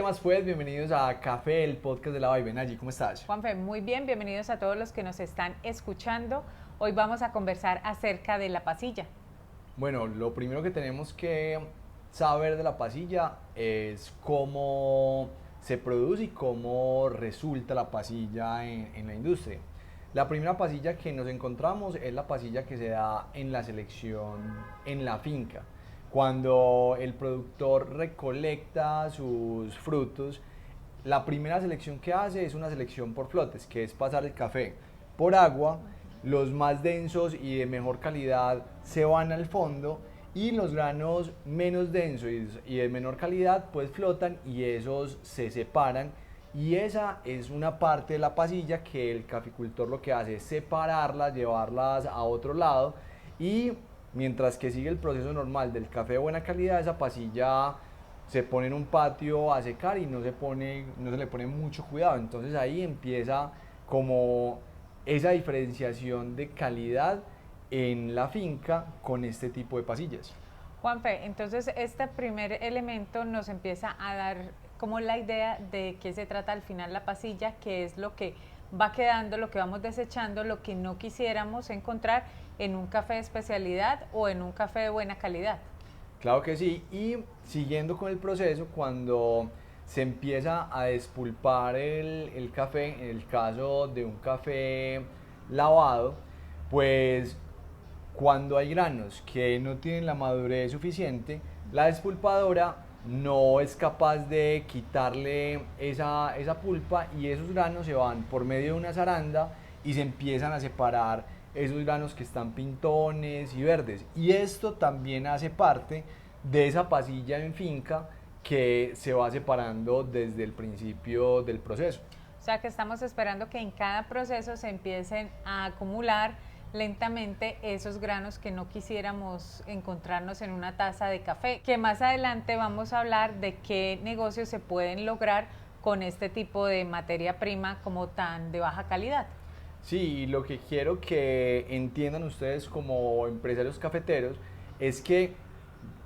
más pues? Bienvenidos a Café, el podcast de la Vibe. Nayi, ¿cómo estás? Juanfe, muy bien, bienvenidos a todos los que nos están escuchando. Hoy vamos a conversar acerca de la pasilla. Bueno, lo primero que tenemos que saber de la pasilla es cómo se produce y cómo resulta la pasilla en la industria. La primera pasilla que nos encontramos es la pasilla que se da en la selección en la finca. Cuando el productor recolecta sus frutos, la primera selección que hace es una selección por flotes, que es pasar el café por agua. Los más densos y de mejor calidad se van al fondo y los granos menos densos y de menor calidad pues flotan y esos se separan, y esa es una parte de la pasilla que el caficultor lo que hace es separarlas, llevarlas a otro lado, y mientras que sigue el proceso normal del café de buena calidad, esa pasilla se pone en un patio a secar y no se le pone mucho cuidado. Entonces ahí empieza como esa diferenciación de calidad en la finca con este tipo de pasillas. Juanfe, entonces este primer elemento nos empieza a dar como la idea de qué se trata al final la pasilla, qué es lo que va quedando, lo que vamos desechando, lo que no quisiéramos encontrar en un café de especialidad o en un café de buena calidad. Claro que sí, y siguiendo con el proceso, cuando se empieza a despulpar el café, en el caso de un café lavado, pues cuando hay granos que no tienen la madurez suficiente, la despulpadora no es capaz de quitarle esa pulpa, y esos granos se van por medio de una zaranda y se empiezan a separar esos granos que están pintones y verdes. Y esto también hace parte de esa pasilla en finca que se va separando desde el principio del proceso. O sea que estamos esperando que en cada proceso se empiecen a acumular lentamente esos granos que no quisiéramos encontrarnos en una taza de café, que más adelante vamos a hablar de qué negocios se pueden lograr con este tipo de materia prima como tan de baja calidad. Sí, y lo que quiero que entiendan ustedes como empresarios cafeteros es que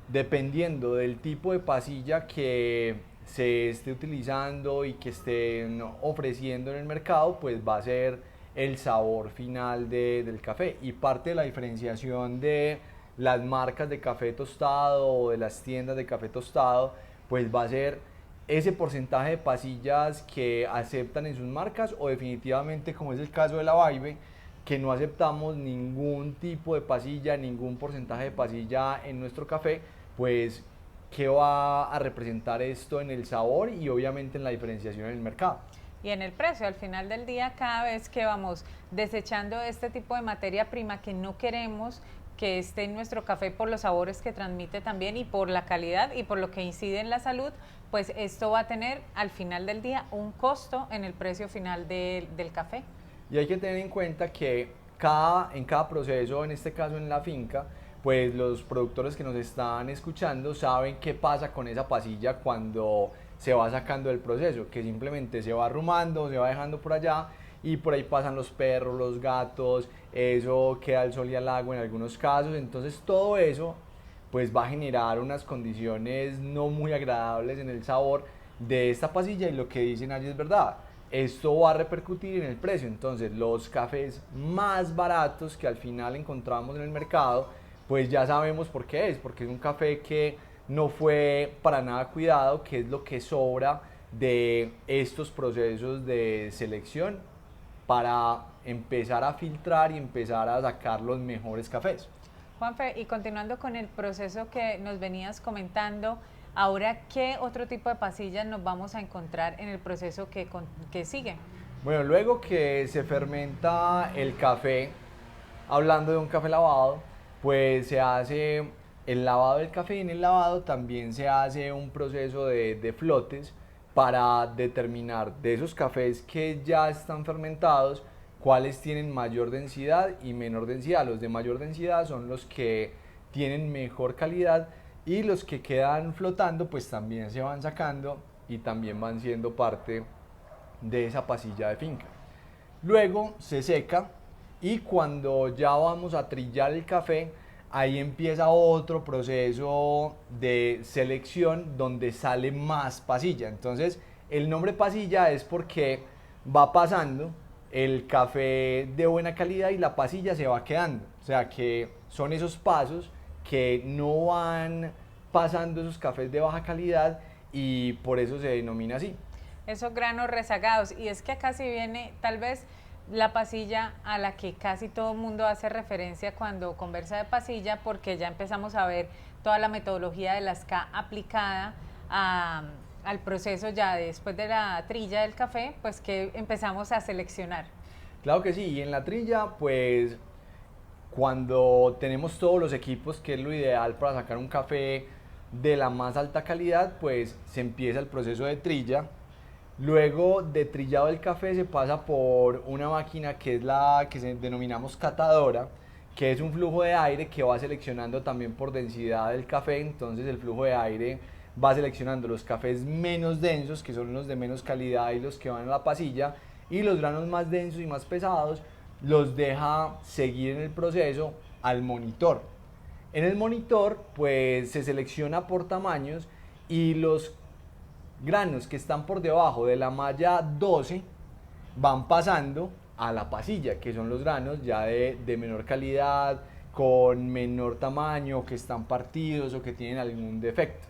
dependiendo del tipo de pasilla que se esté utilizando y que estén ofreciendo en el mercado, pues va a ser el sabor final del café. Y parte de la diferenciación de las marcas de café tostado o de las tiendas de café tostado, pues va a ser ese porcentaje de pasillas que aceptan en sus marcas, o definitivamente, como es el caso de la Vibe, que no aceptamos ningún tipo de pasilla, ningún porcentaje de pasilla en nuestro café. Pues qué va a representar esto en el sabor y obviamente en la diferenciación en el mercado. Y en el precio, al final del día, cada vez que vamos desechando este tipo de materia prima que no queremos que esté en nuestro café por los sabores que transmite también y por la calidad y por lo que incide en la salud, pues esto va a tener al final del día un costo en el precio final del café. Y hay que tener en cuenta que en cada proceso, en este caso en la finca, pues los productores que nos están escuchando saben qué pasa con esa pasilla cuando se va sacando del proceso, que simplemente se va arrumando, se va dejando por allá, y por ahí pasan los perros, los gatos, eso queda al sol y al agua en algunos casos. Entonces todo eso pues va a generar unas condiciones no muy agradables en el sabor de esta pasilla, y lo que dicen allí es verdad. Esto va a repercutir en el precio. Entonces los cafés más baratos que al final encontramos en el mercado, pues ya sabemos por qué es, porque es un café que no fue para nada cuidado, que es lo que sobra de estos procesos de selección para empezar a filtrar y empezar a sacar los mejores cafés. Juanfe, y continuando con el proceso que nos venías comentando, ahora, ¿qué otro tipo de pasillas nos vamos a encontrar en el proceso que sigue? Bueno, luego que se fermenta el café, hablando de un café lavado, pues se hace el lavado del café, y en el lavado también se hace un proceso de flotes para determinar de esos cafés que ya están fermentados cuáles tienen mayor densidad y menor densidad. Los de mayor densidad son los que tienen mejor calidad, y los que quedan flotando pues también se van sacando y también van siendo parte de esa pasilla de finca. Luego se seca, y cuando ya vamos a trillar el café, ahí empieza otro proceso de selección donde sale más pasilla. Entonces, el nombre pasilla es porque va pasando el café de buena calidad y la pasilla se va quedando. O sea, que son esos pasos que no van pasando esos cafés de baja calidad y por eso se denomina así. Esos granos rezagados. Y es que acá sí viene tal vez la pasilla a la que casi todo el mundo hace referencia cuando conversa de pasilla, porque ya empezamos a ver toda la metodología de la SCA aplicada al proceso ya después de la trilla del café, pues que empezamos a seleccionar. Claro que sí, y en la trilla, pues cuando tenemos todos los equipos, que es lo ideal para sacar un café de la más alta calidad, pues se empieza el proceso de trilla. Luego de trillado el café se pasa por una máquina que es la que denominamos catadora, que es un flujo de aire que va seleccionando también por densidad del café. Entonces el flujo de aire va seleccionando los cafés menos densos, que son los de menos calidad y los que van a la pasilla, y los granos más densos y más pesados los deja seguir en el proceso al monitor. En el monitor pues se selecciona por tamaños y los granos que están por debajo de la malla 12 van pasando a la pasilla, que son los granos ya de menor calidad, con menor tamaño, que están partidos o que tienen algún defecto.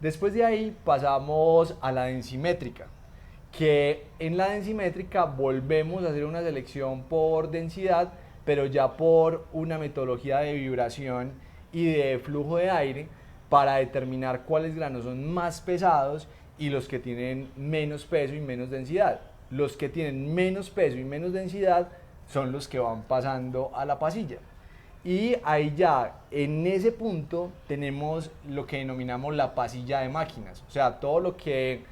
Después de ahí pasamos a la densimétrica, que en la densimétrica volvemos a hacer una selección por densidad, pero ya por una metodología de vibración y de flujo de aire para determinar cuáles granos son más pesados y los que tienen menos peso y menos densidad. Los que tienen menos peso y menos densidad son los que van pasando a la pasilla. Y ahí ya, en ese punto, tenemos lo que denominamos la pasilla de máquinas. O sea, todo lo que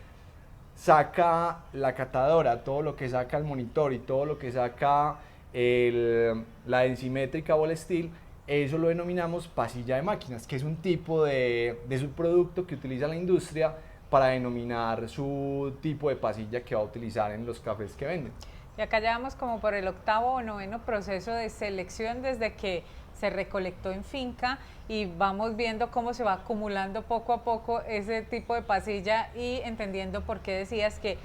saca la catadora, todo lo que saca el monitor y todo lo que saca la densimétrica o el steel, eso lo denominamos pasilla de máquinas, que es un tipo de subproducto que utiliza la industria para denominar su tipo de pasilla que va a utilizar en los cafés que venden. Y acá ya vamos como por el 8º o 9º proceso de selección desde que se recolectó en finca y vamos viendo cómo se va acumulando poco a poco ese tipo de pasilla y entendiendo por qué decías que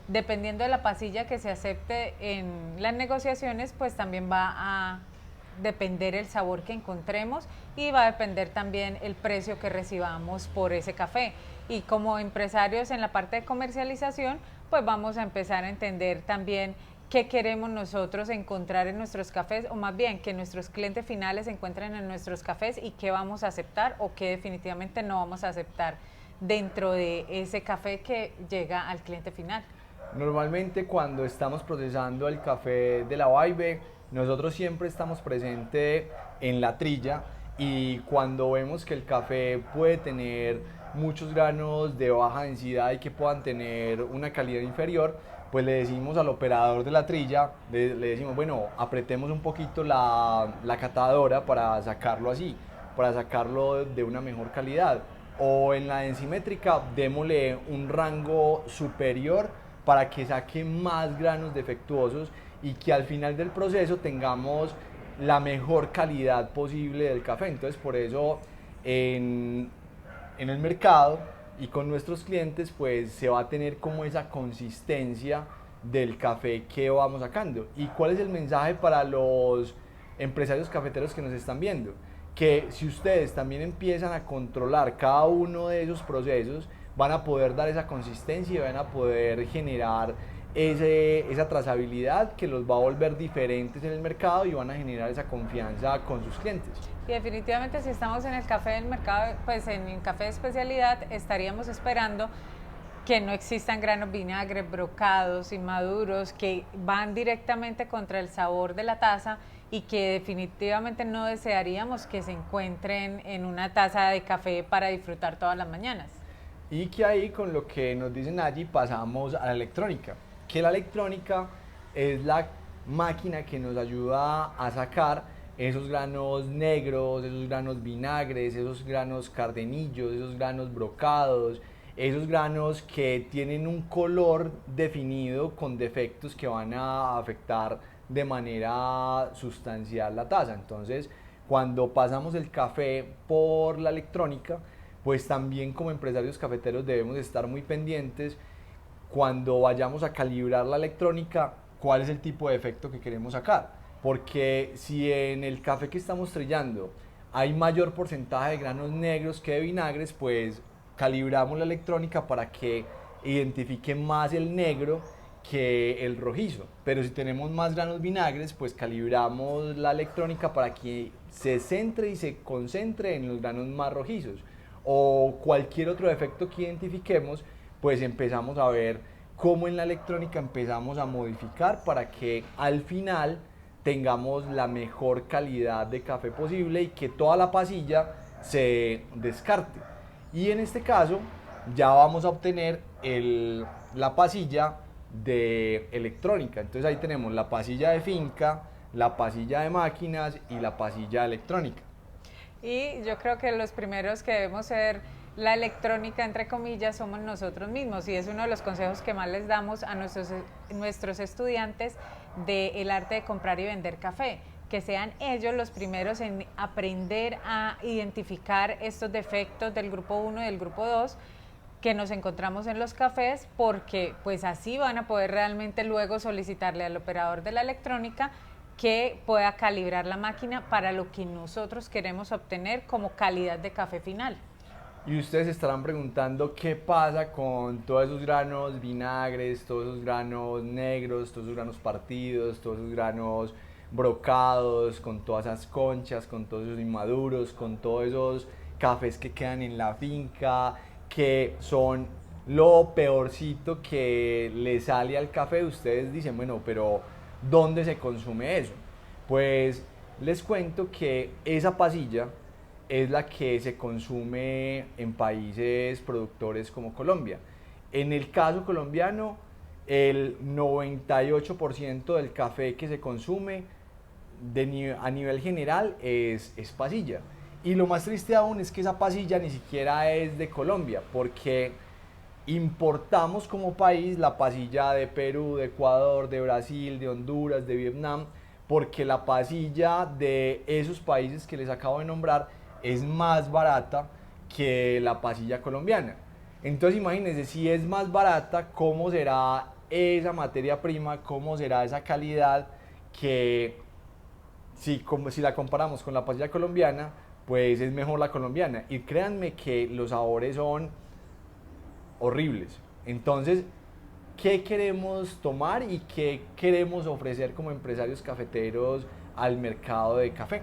dependiendo de la pasilla que se acepte en las negociaciones, pues también va a depender el sabor que encontremos y va a depender también el precio que recibamos por ese café. Y como empresarios en la parte de comercialización, pues vamos a empezar a entender también qué queremos nosotros encontrar en nuestros cafés, o más bien que nuestros clientes finales encuentren en nuestros cafés y qué vamos a aceptar o qué definitivamente no vamos a aceptar dentro de ese café que llega al cliente final. Normalmente cuando estamos procesando el café de la Vibe, nosotros siempre estamos presentes en la trilla y cuando vemos que el café puede tener muchos granos de baja densidad y que puedan tener una calidad inferior, pues le decimos al operador de la trilla, le decimos, bueno, apretemos un poquito la catadora para sacarlo así, para sacarlo de una mejor calidad. O en la densimétrica, démosle un rango superior para que saque más granos defectuosos y que al final del proceso tengamos la mejor calidad posible del café. Entonces, por eso en el mercado y con nuestros clientes pues se va a tener como esa consistencia del café que vamos sacando. ¿Y cuál es el mensaje para los empresarios cafeteros que nos están viendo? Que si ustedes también empiezan a controlar cada uno de esos procesos, van a poder dar esa consistencia y van a poder generar esa trazabilidad que los va a volver diferentes en el mercado y van a generar esa confianza con sus clientes. Y definitivamente si estamos en el café del mercado, pues en el café de especialidad estaríamos esperando que no existan granos vinagre, brocados, inmaduros, que van directamente contra el sabor de la taza y que definitivamente no desearíamos que se encuentren en una taza de café para disfrutar todas las mañanas. Y que ahí con lo que nos dicen allí pasamos a la electrónica, que la electrónica es la máquina que nos ayuda a sacar esos granos negros, esos granos vinagres, esos granos cardenillos, esos granos brocados, esos granos que tienen un color definido con defectos que van a afectar de manera sustancial la taza. Entonces, cuando pasamos el café por la electrónica, pues también como empresarios cafeteros debemos estar muy pendientes cuando vayamos a calibrar la electrónica, cuál es el tipo de efecto que queremos sacar. Porque si en el café que estamos trillando hay mayor porcentaje de granos negros que de vinagres, pues calibramos la electrónica para que identifique más el negro que el rojizo. Pero si tenemos más granos vinagres, pues calibramos la electrónica para que se centre y se concentre en los granos más rojizos. O cualquier otro efecto que identifiquemos, pues empezamos a ver cómo en la electrónica empezamos a modificar para que al final tengamos la mejor calidad de café posible y que toda la pasilla se descarte. Y en este caso ya vamos a obtener la pasilla de electrónica. Entonces ahí tenemos la pasilla de finca, la pasilla de máquinas y la pasilla electrónica. Y yo creo que los primeros que debemos ser la electrónica, entre comillas, somos nosotros mismos. Y es uno de los consejos que más les damos a nuestros estudiantes del arte de comprar y vender café. Que sean ellos los primeros en aprender a identificar estos defectos del grupo 1 y del grupo 2 que nos encontramos en los cafés, porque pues así van a poder realmente luego solicitarle al operador de la electrónica que pueda calibrar la máquina para lo que nosotros queremos obtener como calidad de café final. Y ustedes estarán preguntando qué pasa con todos esos granos vinagres, todos esos granos negros, todos esos granos partidos, todos esos granos brocados, con todas esas conchas, con todos esos inmaduros, con todos esos cafés que quedan en la finca, que son lo peorcito que le sale al café. Ustedes dicen, bueno, pero ¿dónde se consume eso? Pues les cuento que esa pasilla es la que se consume en países productores como Colombia. En el caso colombiano, el 98% del café que se consume a nivel general es pasilla. Y lo más triste aún es que esa pasilla ni siquiera es de Colombia, porque importamos como país la pasilla de Perú, de Ecuador, de Brasil, de Honduras, de Vietnam, porque la pasilla de esos países que les acabo de nombrar es más barata que la pasilla colombiana. Entonces imagínense, si es más barata, ¿cómo será esa materia prima? ¿Cómo será esa calidad? Que si la comparamos con la pasilla colombiana, pues es mejor la colombiana. Y créanme que los sabores son horribles. Entonces, ¿qué queremos tomar y qué queremos ofrecer como empresarios cafeteros al mercado de café?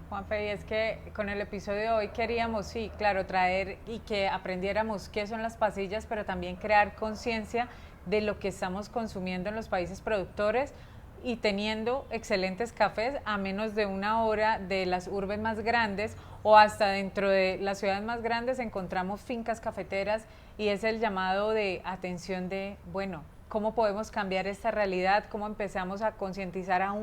Juanfe, y es que con el episodio de hoy queríamos, sí, claro, traer y que aprendiéramos qué son las pasillas, pero también crear conciencia de lo que estamos consumiendo en los países productores y teniendo excelentes cafés a menos de una hora de las urbes más grandes o hasta dentro de las ciudades más grandes encontramos fincas cafeteras y es el llamado de atención de, bueno, ¿cómo podemos cambiar esta realidad? ¿Cómo empezamos a concientizar a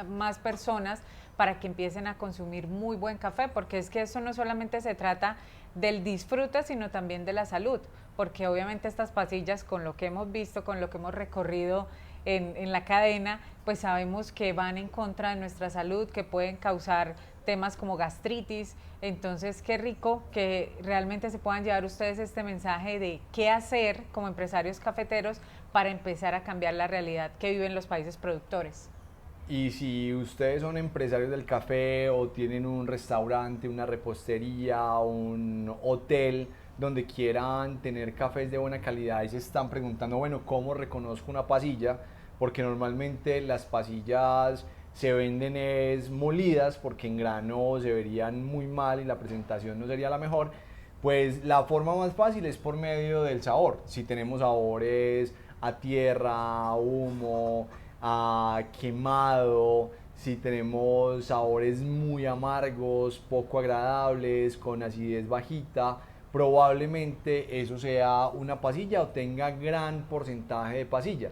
más personas para que empiecen a consumir muy buen café? Porque es que eso no solamente se trata del disfrute, sino también de la salud, porque obviamente estas pasillas, con lo que hemos visto, con lo que hemos recorrido en la cadena, pues sabemos que van en contra de nuestra salud, que pueden causar temas como gastritis. Entonces, qué rico que realmente se puedan llevar ustedes este mensaje de qué hacer como empresarios cafeteros para empezar a cambiar la realidad que viven los países productores. Y si ustedes son empresarios del café o tienen un restaurante, una repostería, un hotel donde quieran tener cafés de buena calidad y se están preguntando, bueno, ¿cómo reconozco una pasilla? Porque normalmente las pasillas se venden es molidas porque en grano se verían muy mal y la presentación no sería la mejor. Pues la forma más fácil es por medio del sabor. Si tenemos sabores a tierra, a humo, a quemado, si tenemos sabores muy amargos, poco agradables, con acidez bajita, probablemente eso sea una pasilla o tenga gran porcentaje de pasilla.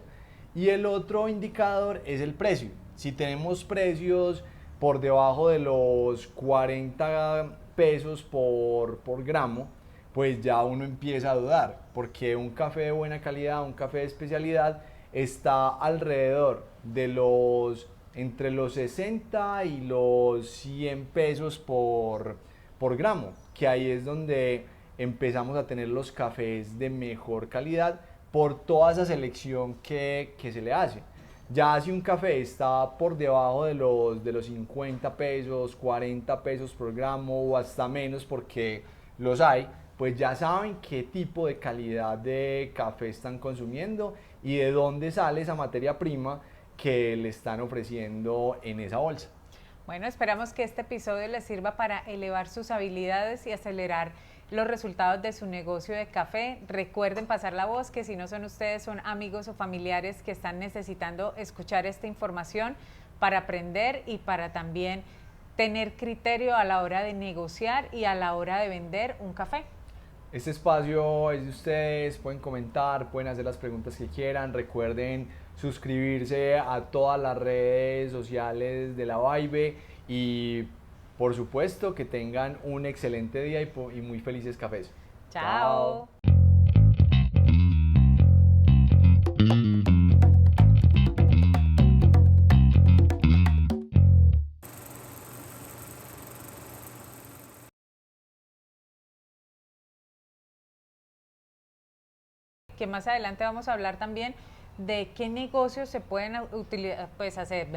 Y el otro indicador es el precio. Si tenemos precios por debajo de los 40 pesos por gramo, pues ya uno empieza a dudar, porque un café de buena calidad, un café de especialidad, está alrededor de los entre los 60 y los 100 pesos por gramo, que ahí es donde empezamos a tener los cafés de mejor calidad por toda esa selección que se le hace. Ya si un café está por debajo de los 50 pesos, 40 pesos por gramo o hasta menos porque los hay, pues ya saben qué tipo de calidad de café están consumiendo y de dónde sale esa materia prima que le están ofreciendo en esa bolsa. Bueno, esperamos que este episodio les sirva para elevar sus habilidades y acelerar los resultados de su negocio de café. Recuerden pasar la voz, que si no son ustedes, son amigos o familiares que están necesitando escuchar esta información para aprender y para también tener criterio a la hora de negociar y a la hora de vender un café. Este espacio es de ustedes, pueden comentar, pueden hacer las preguntas que quieran. Recuerden suscribirse a todas las redes sociales de la Vibe y por supuesto que tengan un excelente día y muy felices cafés. Chao. Que más adelante vamos a hablar también de qué negocios se pueden utilizar, pues hacer,